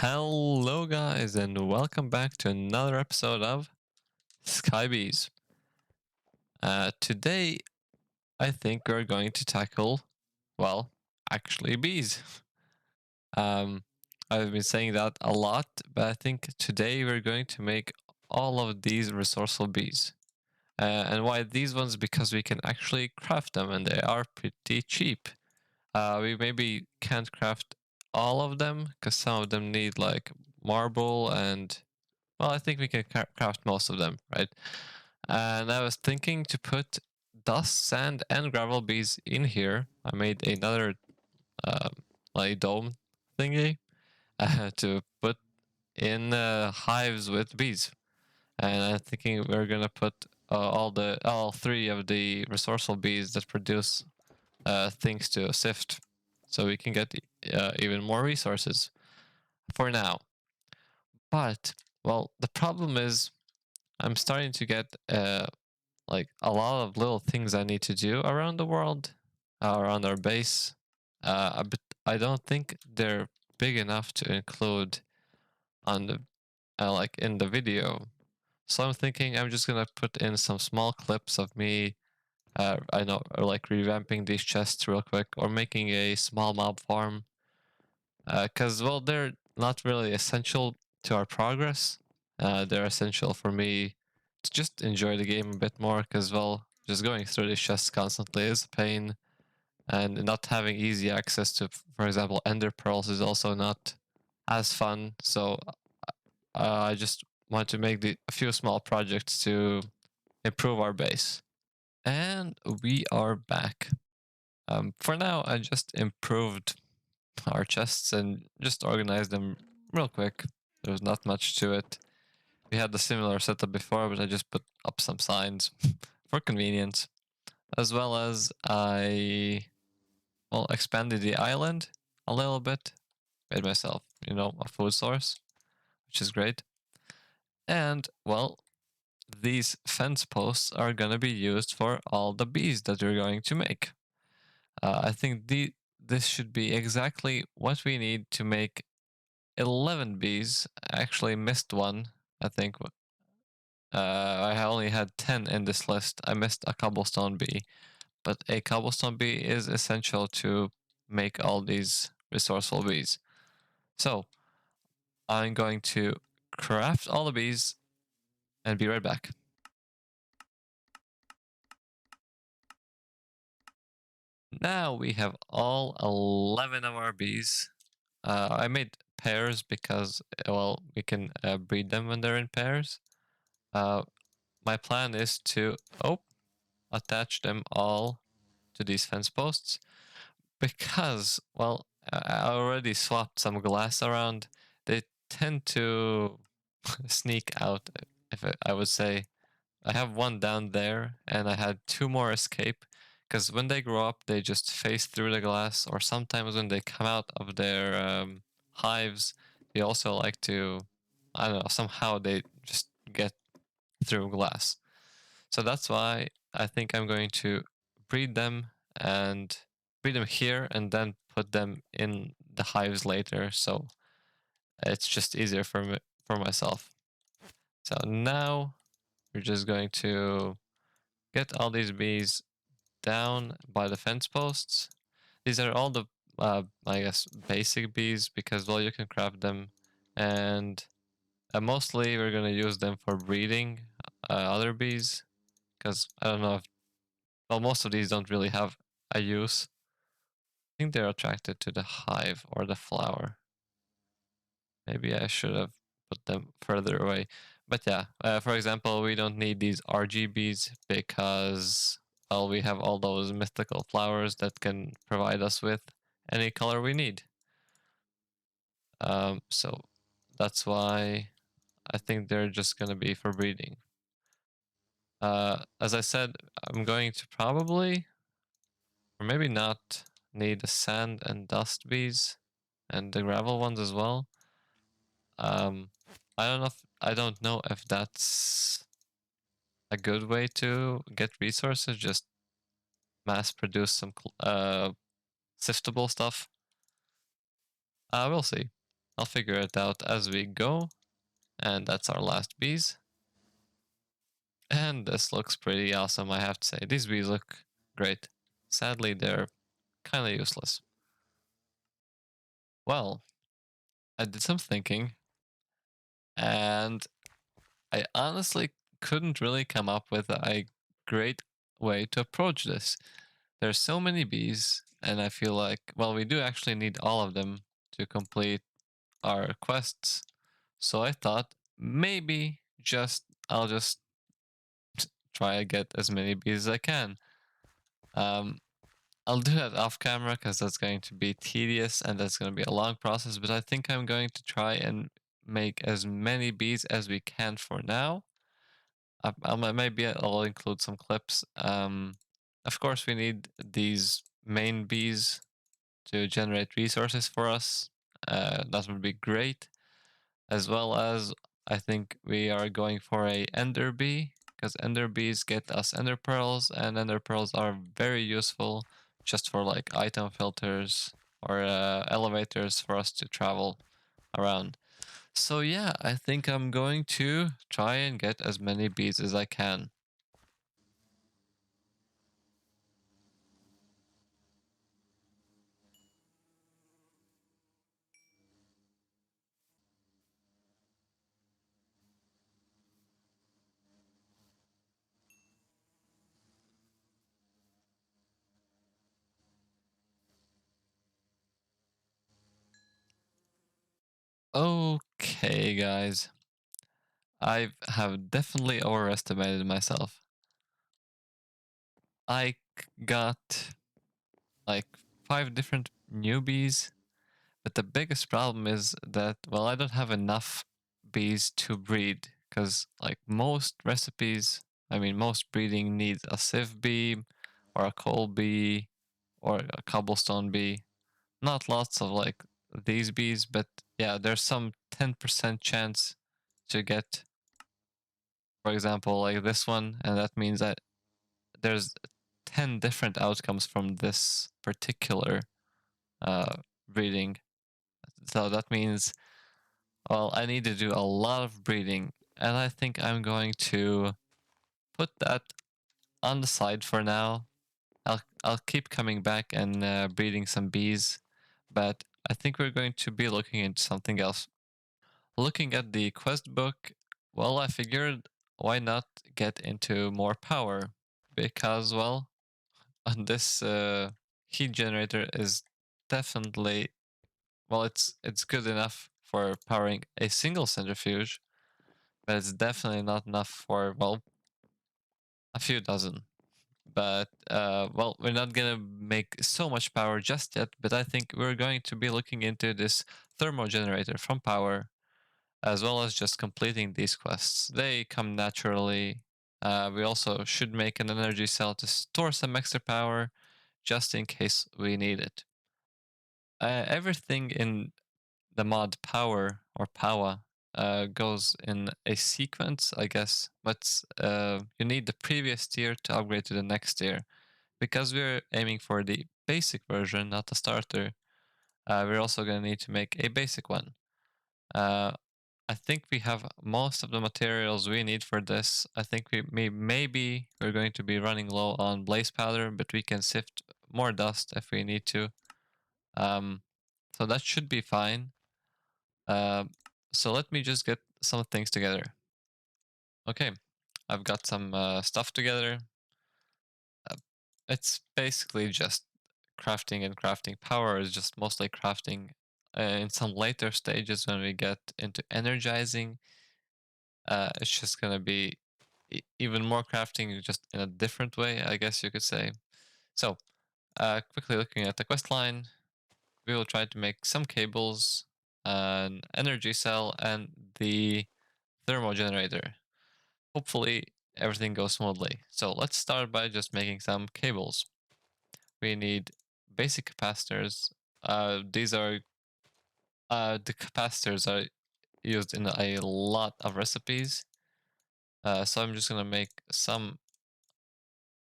Hello, guys, and welcome back to another episode of Sky Bees. Today, I think we're going to tackle, well, actually, bees. Um, I've been saying that a lot, but I think today we're going to make all of these resourceful bees. And why these ones? Because we can actually craft them, and they are pretty cheap. We maybe can't craft all of them, because some of them need like marble and well, I think we can craft most of them, right? And I was thinking to put dust, sand, and gravel bees in here. I made another um, like dome thingy to put in hives with bees. And I'm thinking we're gonna put all three of the resourceful bees that produce things to sift, so we can get even more resources for now. But well, the problem is I'm starting to get like a lot of little things I need to do around the world, around our base. But I don't think they're big enough to include on the like in the video. So I'm thinking I'm just gonna put in some small clips of me. I know, or like revamping these chests real quick, or making a small mob farm. Because well, they're not really essential to our progress. They're essential for me to just enjoy the game a bit more. Because well, just going through these chests constantly is a pain, and not having easy access to, for example, ender pearls is also not as fun. So I just want to make a few small projects to improve our base. And we are back. For now, I just improved our chests and just organized them real quick. There's not much to it. We had a similar setup before, but I just put up some signs for convenience. As well as I, well, expanded the island a little bit. Made myself, a food source, which is great. And, well, these fence posts are gonna be used for all the bees that we're going to make. I think this should be exactly what we need to make 11 bees. I actually missed one, I think. I only had 10 in this list. I missed a cobblestone bee, but a cobblestone bee is essential to make all these resourceful bees. So I'm going to craft all the bees and be right back. Now we have all 11 of our bees. I made pairs because, well, we can breed them when they're in pairs. My plan is to attach them all to these fence posts because, well, I already swapped some glass around. They tend to sneak out, if I would say. I have one down there, and I had two more escape. Because when they grow up, they just face through the glass, or sometimes when they come out of their hives, they also like to, I don't know, somehow they just get through glass. So that's why I think I'm going to breed them and breed them here and then put them in the hives later. So it's just easier for myself. So now we're just going to get all these bees down by the fence posts. These are all the, I guess, basic bees because, well, you can craft them. And mostly we're going to use them for breeding other bees because I don't know if, well, most of these don't really have a use. I think they're attracted to the hive or the flower. Maybe I should have put them further away. But yeah, for example, we don't need these RGBs because, well, we have all those mythical flowers that can provide us with any color we need. So that's why I think they're just going to be for breeding. As I said, I'm going to probably, or maybe not, need the sand and dust bees and the gravel ones as well. Um, I don't know if that's a good way to get resources. Just mass produce some siftable stuff. We'll see. I'll figure it out as we go. And that's our last bees. And this looks pretty awesome, I have to say. These bees look great. Sadly, they're kind of useless. Well, I did some thinking, and I honestly couldn't really come up with a great way to approach this. There's so many bees, and I feel like, well, we do actually need all of them to complete our quests. So I thought maybe I'll just try to get as many bees as I can. Um, I'll do that off camera because that's going to be tedious and that's going to be a long process. But I think I'm going to try and make as many bees as we can for now. Maybe I'll include some clips. Of course, we need these main bees to generate resources for us. That would be great. As well as I think we are going for a ender bee because ender bees get us ender pearls, and ender pearls are very useful just for like item filters or elevators for us to travel around. So yeah, I think I'm going to try and get as many bees as I can. Okay, guys. I have definitely overestimated myself. I got like 5 different newbies, but the biggest problem is that, well, I don't have enough bees to breed because, like, most recipes, I mean, most breeding needs a sieve bee or a coal bee or a cobblestone bee. Not lots of like these bees, but yeah, there's some 10% chance to get, for example, like this one, and that means that there's 10 different outcomes from this particular breeding. So that means, well, I need to do a lot of breeding, and I think I'm going to put that on the side for now. I'll keep coming back and breeding some bees, but I think we're going to be looking into something else. Looking at the quest book, well, I figured why not get into more power because, well, this heat generator is definitely, well, it's good enough for powering a single centrifuge, but it's definitely not enough for, well, a few dozen. But well, we're not gonna make so much power just yet, but I think we're going to be looking into this thermo generator from power, as well as just completing these quests. They come naturally. We also should make an energy cell to store some extra power just in case we need it. Everything in the mod power or power goes in a sequence, I guess. But you need the previous tier to upgrade to the next tier. Because we're aiming for the basic version, not the starter, we're also going to need to make a basic one. Uh, I think we have most of the materials we need for this. I think maybe we're going to be running low on blaze powder, but we can sift more dust if we need to. Um, so that should be fine. Um, so let me just get some things together. Okay, I've got some stuff together. Uh, it's basically just crafting and crafting. Power is just mostly crafting. In some later stages, when we get into energizing, it's just gonna be even more crafting, just in a different way, I guess you could say. So, quickly looking at the quest line, we will try to make some cables, an energy cell, and the thermo generator. Hopefully, everything goes smoothly. So let's start by just making some cables. We need basic capacitors. These are the capacitors are used in a lot of recipes. So I'm just gonna make some,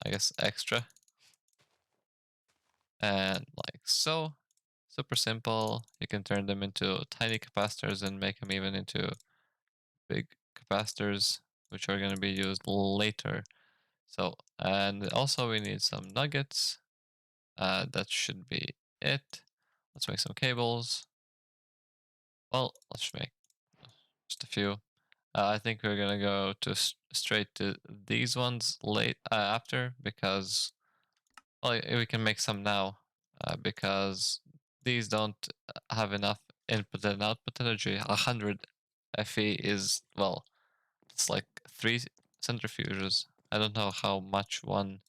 I guess, extra, and like so. Super simple. You can turn them into tiny capacitors and make them even into big capacitors, which are going to be used later. So, and also we need some nuggets. That should be it. Let's make some cables. Well, let's make just a few. I think we're gonna go to straight to these ones late after because well, we can make some now because these don't have enough input and output energy. 100 Fe is well, it's like 3 centrifuges. I don't know how much one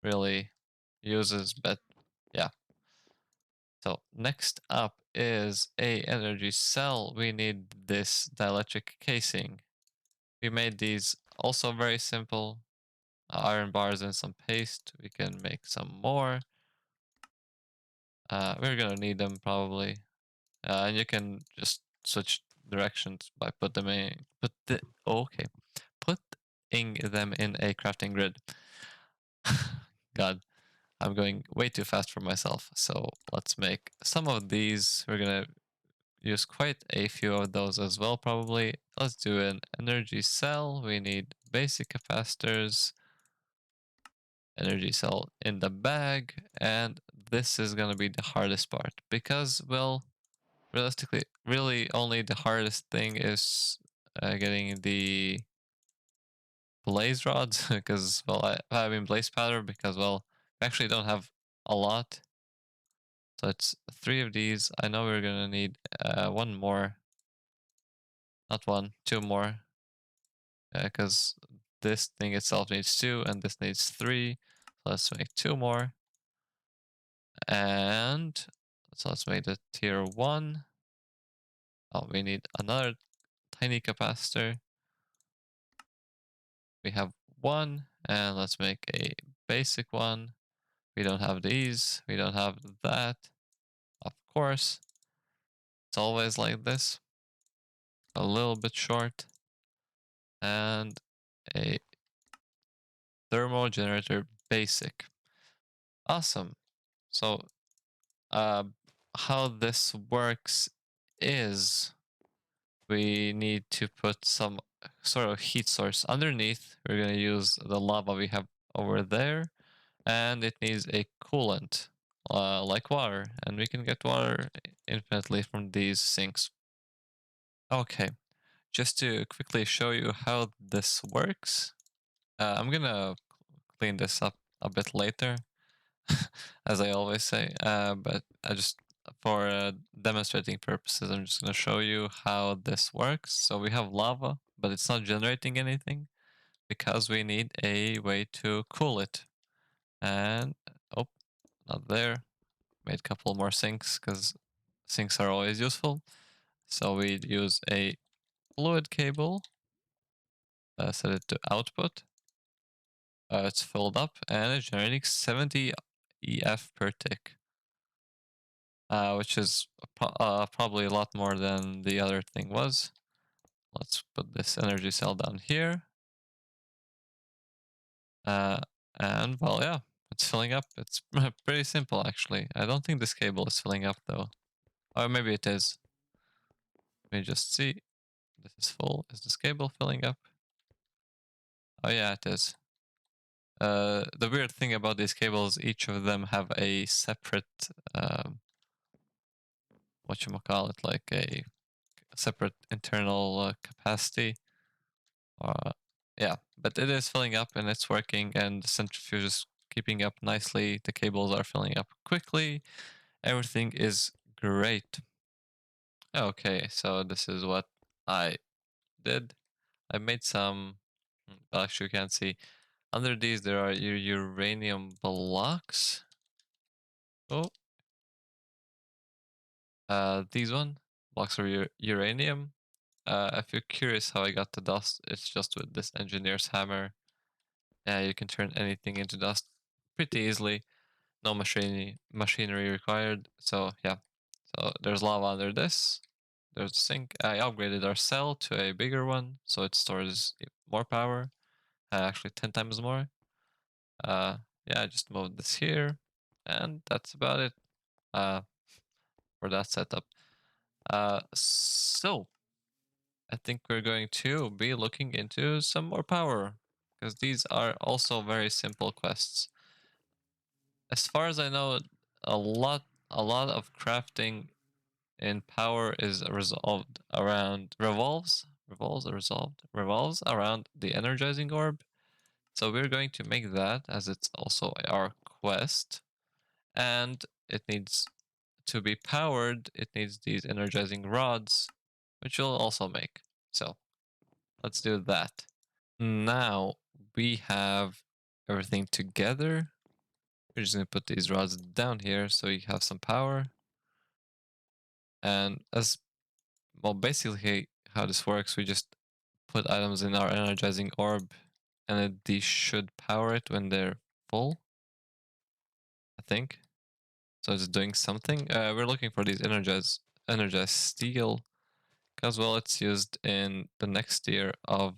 really uses, but yeah. So next up is a energy cell. We need this dielectric casing. We made these also very simple. Iron bars and some paste. We can make some more. We're gonna need them probably. And you can just switch directions by put them in. Okay. Putting them in a crafting grid. God, I'm going way too fast for myself. So let's make some of these. We're gonna use quite a few of those as well, probably. Let's do an energy cell. We need basic capacitors, energy cell in the bag, and this is gonna be the hardest part because, well, realistically, really only the hardest thing is getting the blaze rods because, well, I mean blaze powder because, well, we actually don't have a lot. So it's 3 of these. I know we're gonna need one more, not one, two more, because this thing itself needs two and this needs three. So let's make two more. And so let's make the tier one. Oh, we need another tiny capacitor. We have one, and let's make a basic one. We don't have these, we don't have that. Of course, it's always like this. A little bit short. And a thermal generator basic. Awesome. So uh, how this works is we need to put some sort of heat source underneath. We're going to use the lava we have over there, and it needs a coolant like water, and we can get water infinitely from these sinks. Okay, just to quickly show you how this works, I'm gonna clean this up a bit later, as I always say, but I just for demonstrating purposes, I'm just gonna show you how this works. So we have lava, but it's not generating anything because we need a way to cool it. And oh, not there. Made a couple more sinks because sinks are always useful. So we use a fluid cable, set it to output. It's filled up and it's generating 70 EF per tick, which is probably a lot more than the other thing was. Let's put this energy cell down here. Uh, and well, yeah, it's filling up. It's pretty simple actually. I don't think this cable is filling up though. Or maybe it is. Let me just see. This is full. Is this cable filling up? Oh yeah, it is. The weird thing about these cables, each of them have a separate, whatchamacallit, like a separate internal capacity. Yeah, but it is filling up and it's working, and the centrifuge is keeping up nicely. The cables are filling up quickly. Everything is great. Okay, so this is what I did. I made some, well, actually you can't see. Under these there are your uranium blocks. Oh, these one blocks of uranium. If you're curious how I got the dust, it's just with this engineer's hammer. You can turn anything into dust pretty easily. No machinery required. So yeah, so there's lava under this. There's a sink. I upgraded our cell to a bigger one, so it stores more power. Actually, 10 times more. Yeah, I just moved this here, and that's about it. uh, for that setup. So I think we're going to be looking into some more power because these are also very simple quests. As far as I know, a lot of crafting in power is resolved around revolves around the energizing orb. So we're going to make that as it's also our quest, and it needs to be powered. It needs these energizing rods, which we'll also make. So let's do that. Now we have everything together. We're just gonna put these rods down here so you have some power. And as well, basically how this works, we just put items in our energizing orb, and these should power it when they're full, I think. So it's doing something. We're looking for these energized steel, because well, it's used in the next tier of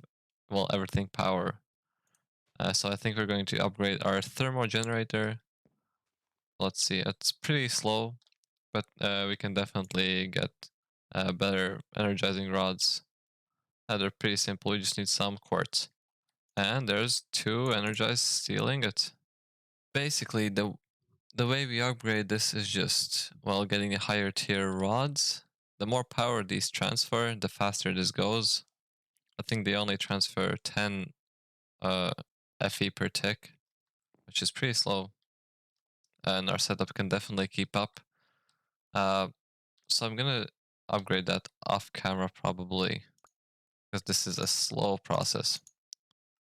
well everything power. So I think we're going to upgrade our thermo generator. Let's see, it's pretty slow, but we can definitely get better energizing rods. They're pretty simple. We just need some quartz. And there's 2 energized steel ingots. Basically, the way we upgrade this is just, well, getting a higher tier rods. The more power these transfer, the faster this goes. I think they only transfer 10 uh, FE per tick, which is pretty slow. And our setup can definitely keep up. Uh, so I'm gonna upgrade that off camera probably, because this is a slow process.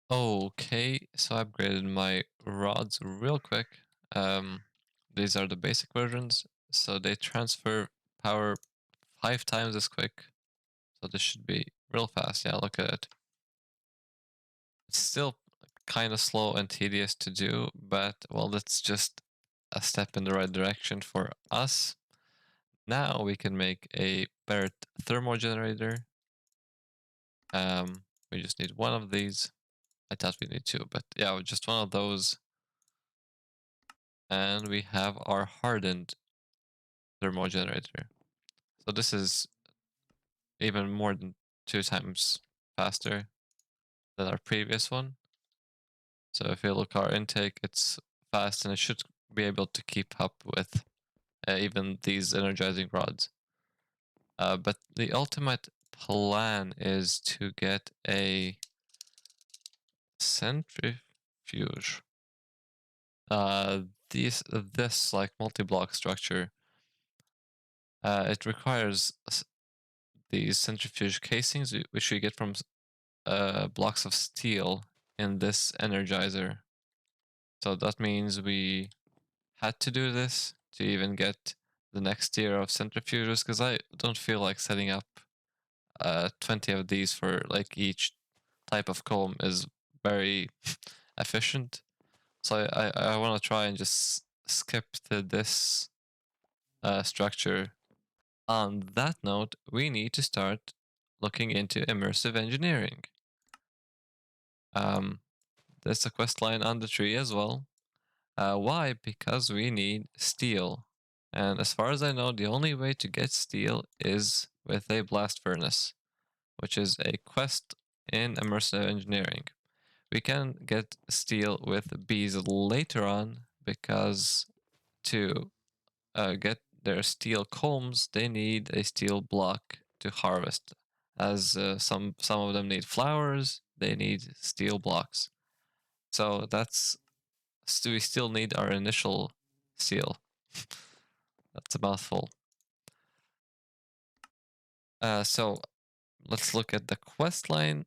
Okay, so I upgraded my rods real quick. Um, these are the basic versions, so they transfer power 5 times as quick. So this should be real fast. Yeah, look at it. It's still kind of slow and tedious to do, but well, that's just a step in the right direction for us. Now we can make a better thermo generator. We just need one of these. I thought we need two, but yeah, just one of those. And we have our hardened thermal generator. So this is even more than 2 times faster than our previous one. So if you look our intake, it's fast and it should be able to keep up with even these energizing rods. But the ultimate plan is to get a centrifuge. This like multi-block structure. It requires these centrifuge casings, which we get from blocks of steel in this energizer. So that means we had to do this to even get the next tier of centrifuges, because I don't feel like setting up 20 of these for like each type of comb is very efficient. So I want to try and just skip to this structure. On that note, we need to start looking into immersive engineering. There's a quest line on the tree as well. Why? Because we need steel. And as far as I know, the only way to get steel is with a blast furnace, which is a quest in immersive engineering. We can get steel with bees later on, because to get their steel combs, they need a steel block to harvest. As some of them need flowers, they need steel blocks. So we still need our initial steel. That's a mouthful. So let's look at the quest line.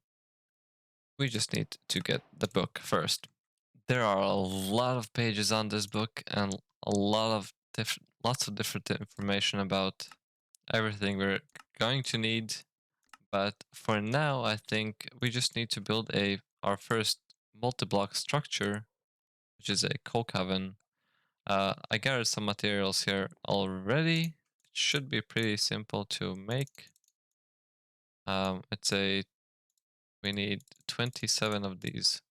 We just need to get the book first. There are a lot of pages on this book and a lot of lots of different information about everything we're going to need. But for now, I think we just need to build our first multi-block structure, which is a coke oven. I gathered some materials here already. It should be pretty simple to make. We need 27 of these,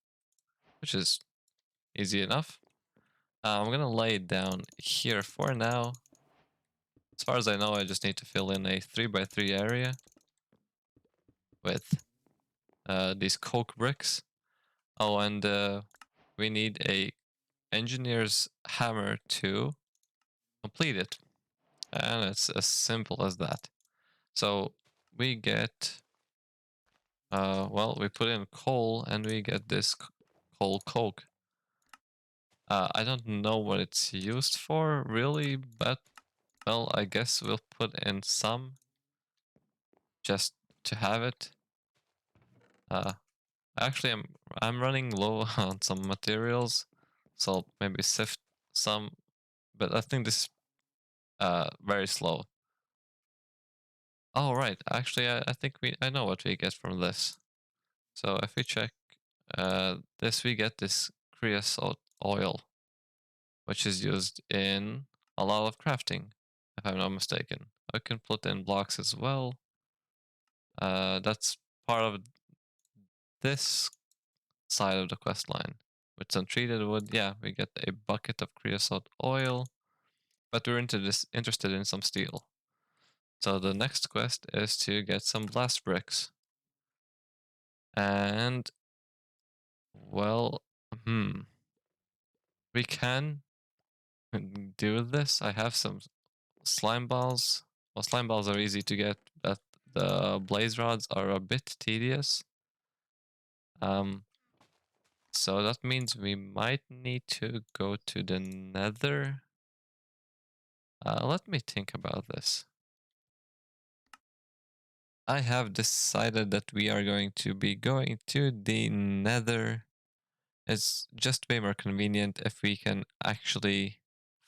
which is easy enough. I'm gonna lay it down here for now. As far as I know, I just need to fill in a 3x3 area with these coke bricks. Oh, and we need a engineer's hammer to complete it. And it's as simple as that. So we get, well, we put in coal and we get this coal coke. I don't know what it's used for really, but well, I guess we'll put in some just to have it. Actually, I'm running low on some materials, so maybe sift some. But I think this is very slow. Oh right, actually, I think I know what we get from this. So if we check this, we get this creosote oil, which is used in a lot of crafting, if I'm not mistaken. I can put in blocks as well. That's part of this side of the quest line. With some treated wood, yeah, we get a bucket of creosote oil, but we're interested in some steel. So the next quest is to get some blast bricks. And, well, we can do this. I have some slime balls. Well, slime balls are easy to get, but the blaze rods are a bit tedious. So that means we might need to go to the nether. Let me think about this. I have decided that we are going to be going to the nether. It's just way more convenient if we can actually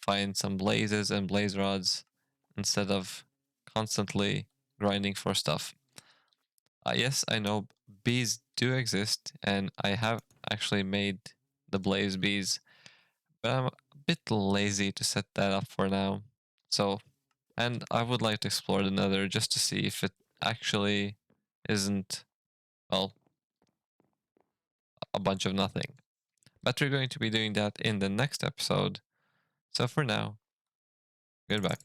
find some blazes and blaze rods instead of constantly grinding for stuff. Yes, I know bees do exist, and I have actually made the blaze bees, but I'm a bit lazy to set that up for now. So, and I would like to explore the nether just to see if it actually isn't, well, a bunch of nothing. But we're going to be doing that in the next episode. So for now, goodbye.